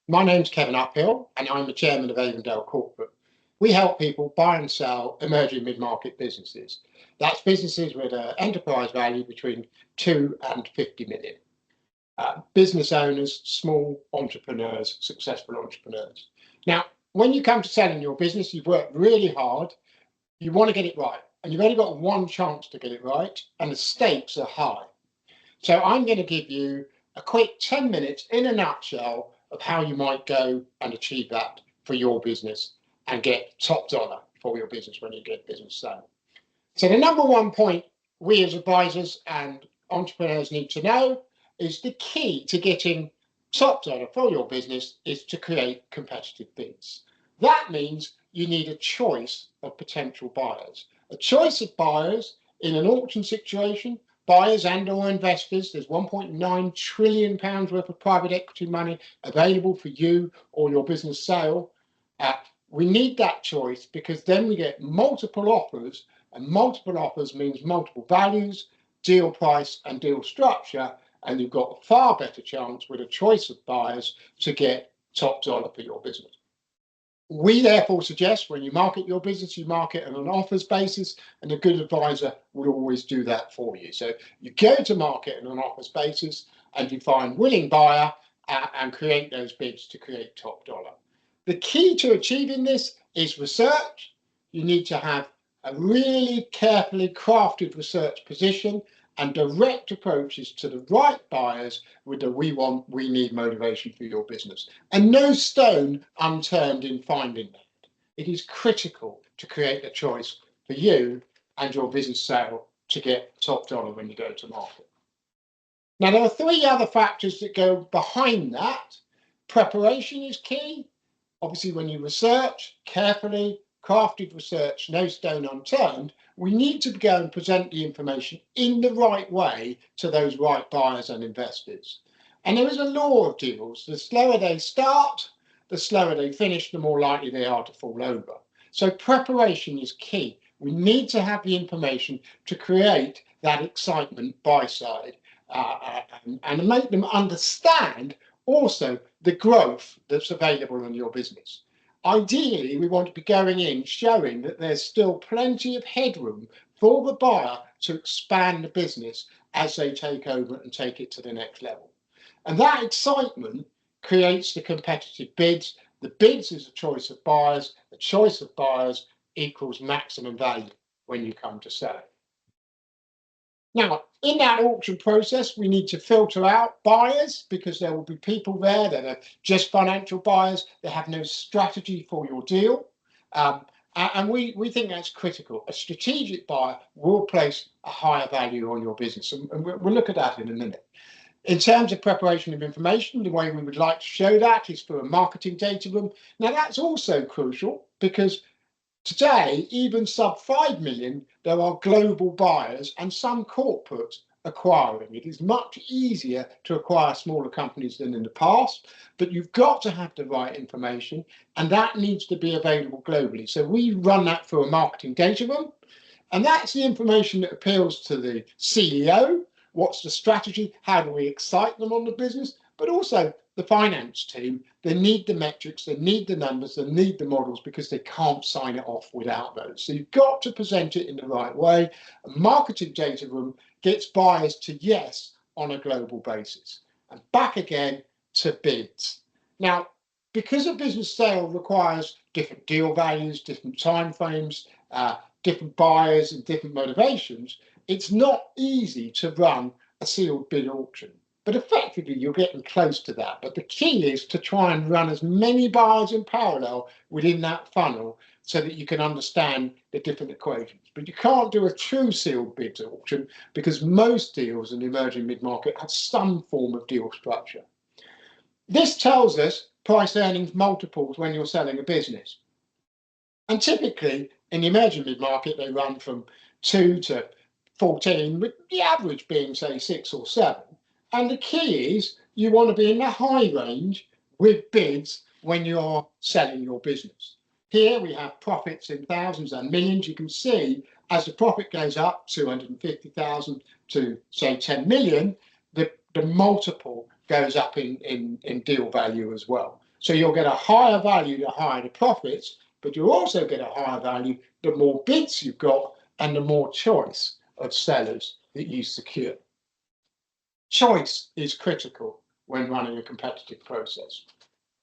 My name's Kevin Uphill, and I'm the chairman of Avondale Corporate. We help people buy and sell emerging mid-market businesses. That's businesses with an enterprise value between 2 and 50 million. Business owners, small entrepreneurs, successful entrepreneurs. Now, when you come to selling your business, you've worked really hard, you want to get it right, and you've only got one chance to get it right, and the stakes are high. So I'm going to give you a quick 10 minutes in a nutshell of how you might go and achieve that for your business and get top dollar for your business when you get business sale. So the number one point we as advisors and entrepreneurs need to know is the key to getting top dollar for your business is to create competitive bids. That means you need a choice of potential buyers. A choice of buyers in an auction situation, buyers and or investors. There's 1.9 trillion pounds worth of private equity money available for you or your business sale. We need that choice because then we get multiple offers, and multiple offers means multiple values, deal price and deal structure, and you've got a far better chance with a choice of buyers to get top dollar for your business. We therefore suggest when you market your business, you market on an offers basis, and a good advisor will always do that for you. So you go to market on an offers basis and you find willing buyer and create those bids to create top dollar. The key to achieving this is research. You need to have a really carefully crafted research position and direct approaches to the right buyers with the we need motivation for your business. And no stone unturned in finding that. It is critical to create a choice for you and your business sale to get top dollar when you go to market. Now, there are three other factors that go behind that. Preparation is key. Obviously, when you research carefully, crafted research, no stone unturned, we need to go and present the information in the right way to those right buyers and investors. And there is a law of deals. The slower they start, the slower they finish, the more likely they are to fall over. So preparation is key. We need to have the information to create that excitement buy side and make them understand also the growth that's available in your business. Ideally, we want to be going in showing that there's still plenty of headroom for the buyer to expand the business as they take over and take it to the next level. And that excitement creates the competitive bids. The bids is a choice of buyers. The choice of buyers equals maximum value when you come to sell it. Now, in that auction process, we need to filter out buyers because there will be people there that are just financial buyers. They have no strategy for your deal. And we think that's critical. A strategic buyer will place a higher value on your business. And we'll look at that in a minute. In terms of preparation of information, the way we would like to show that is through a marketing data room. Now, that's also crucial because today, even sub 5 million, there are global buyers and some corporates acquiring. It is much easier to acquire smaller companies than in the past, but you've got to have the right information and that needs to be available globally. So we run that through a marketing data room, and that's the information that appeals to the CEO. What's the strategy? How do we excite them on the business? But also the finance team, they need the metrics, they need the numbers, they need the models because they can't sign it off without those. So you've got to present it in the right way. A marketing data room gets buyers to yes on a global basis. And back again to bids. Now, because a business sale requires different deal values, different timeframes, different buyers and different motivations, it's not easy to run a sealed bid auction. But effectively, you're getting close to that. But the key is to try and run as many buyers in parallel within that funnel so that you can understand the different equations. But you can't do a true sealed bids auction because most deals in the emerging mid-market have some form of deal structure. This tells us price earnings multiples when you're selling a business. And typically, in the emerging mid-market, they run from 2 to 14, with the average being, say, 6 or 7. And the key is you want to be in the high range with bids when you're selling your business. Here we have profits in thousands and millions. You can see as the profit goes up, 250,000 to say 10 million, the multiple goes up in deal value as well. So you'll get a higher value the higher the profits, but you'll also get a higher value the more bids you've got and the more choice of sellers that you secure. Choice is critical when running a competitive process.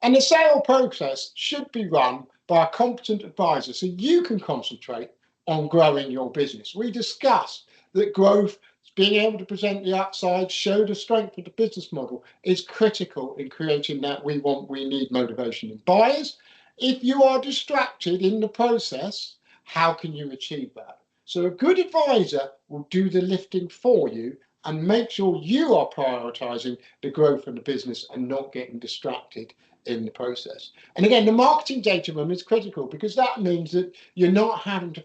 And the sale process should be run by a competent advisor so you can concentrate on growing your business. We discussed that growth, being able to present the upside, show the strength of the business model is critical in creating that we need motivation in buyers. If you are distracted in the process, how can you achieve that? So a good advisor will do the lifting for you and make sure you are prioritizing the growth of the business and not getting distracted in the process. And again, the marketing data room is critical because that means that you're not having to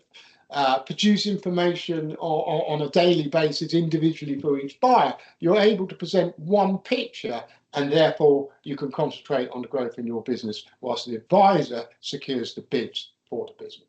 produce information on a daily basis individually for each buyer. You're able to present one picture and therefore you can concentrate on the growth in your business whilst the advisor secures the bids for the business.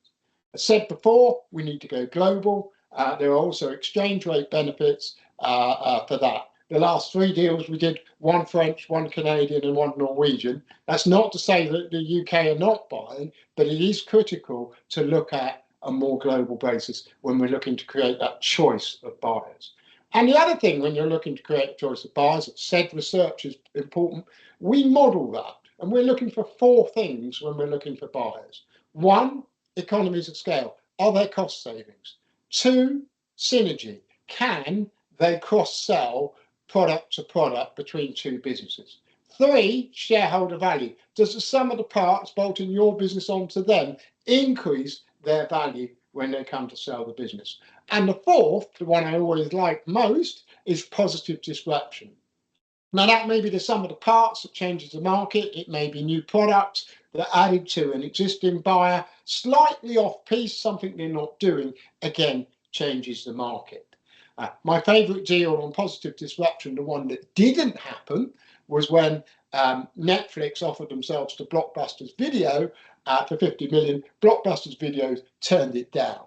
As said before, we need to go global. There are also exchange rate benefits for that. The last 3 deals we did, one French, one Canadian and one Norwegian. That's not to say that the UK are not buying, but it is critical to look at a more global basis when we're looking to create that choice of buyers. And the other thing when you're looking to create a choice of buyers, said research is important, we model that. And we're looking for 4 things when we're looking for buyers. 1, economies of scale. Are there cost savings? 2, synergy. Can they cross-sell product to product between 2 businesses? 3, shareholder value. Does the sum of the parts bolting your business onto them increase their value when they come to sell the business? And the 4th, the one I always like most, is positive disruption. Now that may be the sum of the parts that changes the market. It may be new products that are added to an existing buyer, slightly off piece, something they're not doing, again, changes the market. My favourite deal on positive disruption, the one that didn't happen, was when Netflix offered themselves to Blockbuster's Video for 50 million. Blockbuster's Videos turned it down.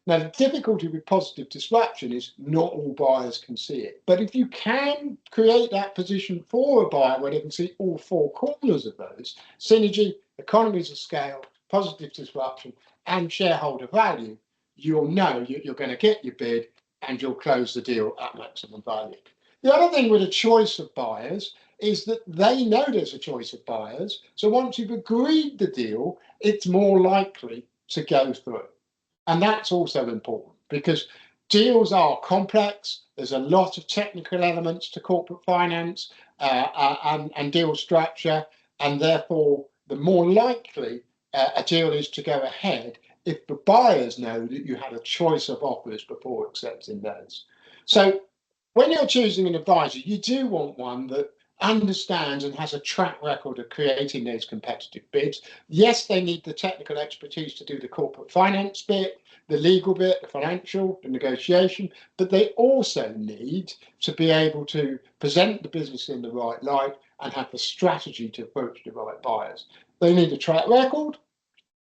Now, the difficulty with positive disruption is not all buyers can see it. But if you can create that position for a buyer where they can see all 4 corners of those, synergy, economies of scale, positive disruption, and shareholder value, you'll know you're going to get your bid and you'll close the deal at maximum value. The other thing with a choice of buyers is that they know there's a choice of buyers. So once you've agreed the deal, it's more likely to go through. And that's also important because deals are complex. There's a lot of technical elements to corporate finance and deal structure. And therefore, the more likely a deal is to go ahead if the buyers know that you had a choice of offers before accepting those. So when you're choosing an advisor, you do want one that understands and has a track record of creating those competitive bids. Yes, they need the technical expertise to do the corporate finance bit, the legal bit, the financial, the negotiation, but they also need to be able to present the business in the right light and have the strategy to approach the right buyers. They need a track record,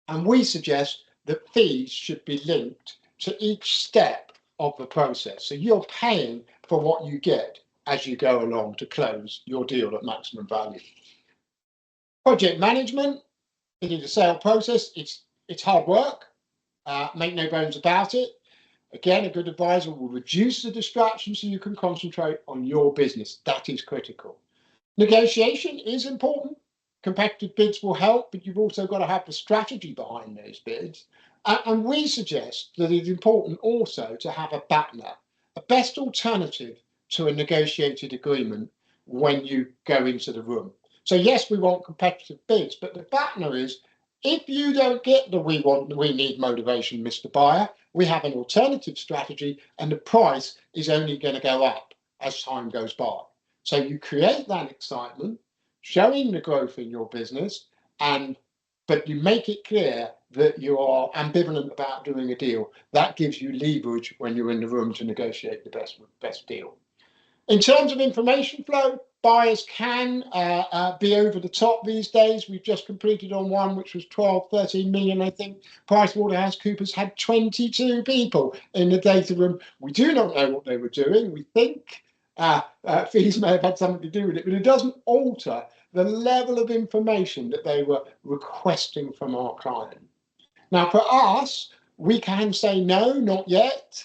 and we suggest that fees should be linked to each step of the process. So you're paying for what you get as you go along to close your deal at maximum value. Project management, it is a sale process. It's hard work, make no bones about it. Again, a good advisor will reduce the distraction so you can concentrate on your business. That is critical. Negotiation is important. Competitive bids will help, but you've also got to have the strategy behind those bids. And we suggest that it's important also to have a BATNA, a best alternative to a negotiated agreement when you go into the room. So yes, we want competitive bids, but the BATNA is, if you don't get the we need motivation, Mr. Buyer, we have an alternative strategy and the price is only going to go up as time goes by. So you create that excitement, showing the growth in your business, but you make it clear that you are ambivalent about doing a deal. That gives you leverage when you're in the room to negotiate the best deal. In terms of information flow, buyers can be over the top these days. We've just completed on one which was 12, 13 million, I think. PricewaterhouseCoopers had 22 people in the data room. We do not know what they were doing. We think fees may have had something to do with it, but it doesn't alter the level of information that they were requesting from our client. Now, for us, we can say no, not yet,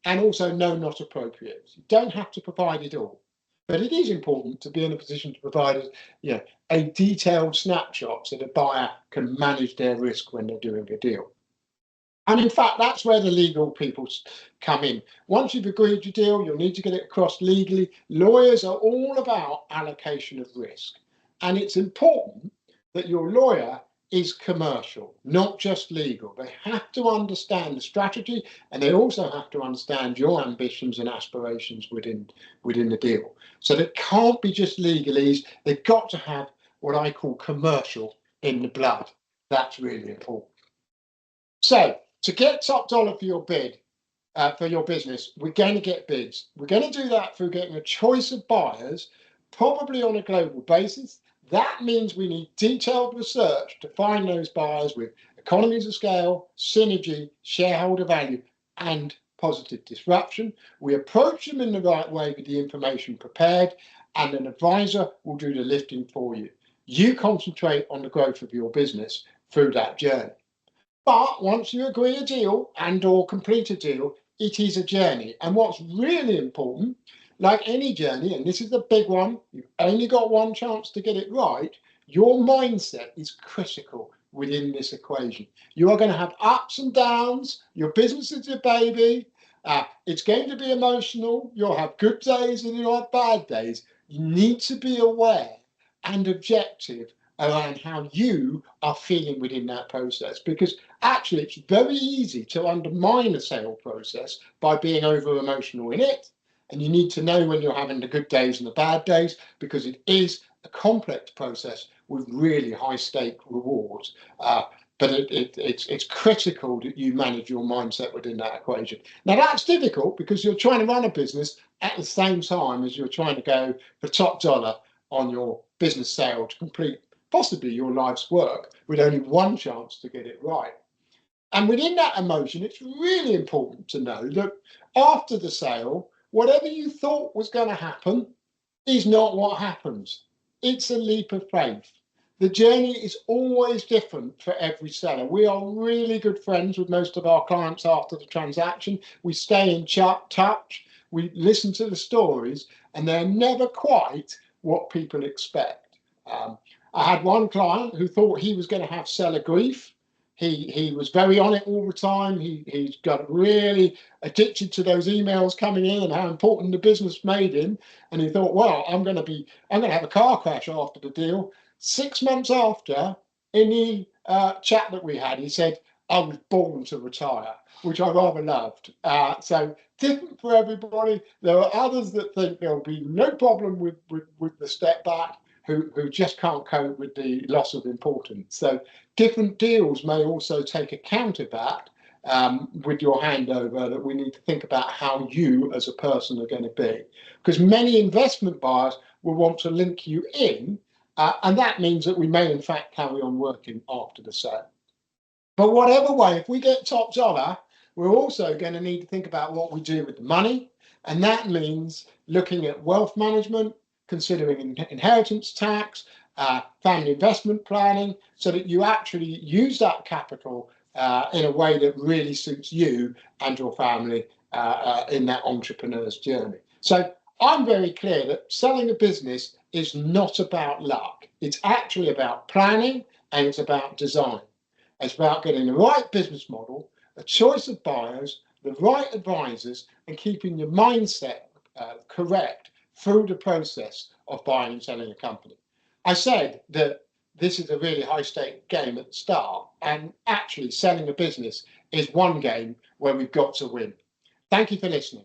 and also no, not appropriate. You don't have to provide it all, but it is important to be in a position to provide a detailed snapshot so the buyer can manage their risk when they're doing a deal. And in fact, that's where the legal people come in. Once you've agreed your deal, you'll need to get it across legally. Lawyers are all about allocation of risk. And it's important that your lawyer is commercial, not just legal. They have to understand the strategy, and they also have to understand your ambitions and aspirations within the deal. So they can't be just legalese. They've got to have what I call commercial in the blood. That's really important. So to get top dollar for your bid, for your business, we're going to get bids. We're going to do that through getting a choice of buyers, probably on a global basis. That means we need detailed research to find those buyers with economies of scale, synergy, shareholder value, and positive disruption. We approach them in the right way with the information prepared, and an advisor will do the lifting for you. You concentrate on the growth of your business through that journey. But once you agree a deal and or complete a deal, it is a journey. And what's really important, like any journey, and this is the big one, you've only got one chance to get it right, your mindset is critical within this equation. You are going to have ups and downs. Your business is your baby. It's going to be emotional. You'll have good days and you'll have bad days. You need to be aware and objective around how you are feeling within that process, because actually it's very easy to undermine a sale process by being over emotional in it. And you need to know when you're having the good days and the bad days, because it is a complex process with really high stake rewards. But it's critical that you manage your mindset within that equation. Now that's difficult because you're trying to run a business at the same time as you're trying to go for top dollar on your business sale to complete possibly your life's work with only one chance to get it right. And within that emotion, it's really important to know that after the sale, whatever you thought was going to happen is not what happens. It's a leap of faith. The journey is always different for every seller. We are really good friends with most of our clients after the transaction. We stay in touch. We listen to the stories, and they're never quite what people expect. I had one client who thought he was going to have seller grief. He was very on it all the time. He's got really addicted to those emails coming in and how important the business made him. And he thought, well, I'm going to have a car crash after the deal. 6 months after, in the chat that we had, he said, I was born to retire, which I rather loved. So different for everybody. There are others that think there'll be no problem with the step back, who just can't cope with the loss of importance. So different deals may also take account of that with your handover, that we need to think about how you as a person are going to be. Because many investment buyers will want to link you in, and that means that we may in fact carry on working after the sale. But whatever way, if we get top dollar, we're also going to need to think about what we do with the money. And that means looking at wealth management, considering inheritance tax, family investment planning, so that you actually use that capital in a way that really suits you and your family in that entrepreneur's journey. So I'm very clear that selling a business is not about luck. It's actually about planning, and it's about design. It's about getting the right business model, a choice of buyers, the right advisors, and keeping your mindset correct through the process of buying and selling a company. I said that this is a really high stake game at the start, and actually selling a business is one game where we've got to win. Thank you for listening.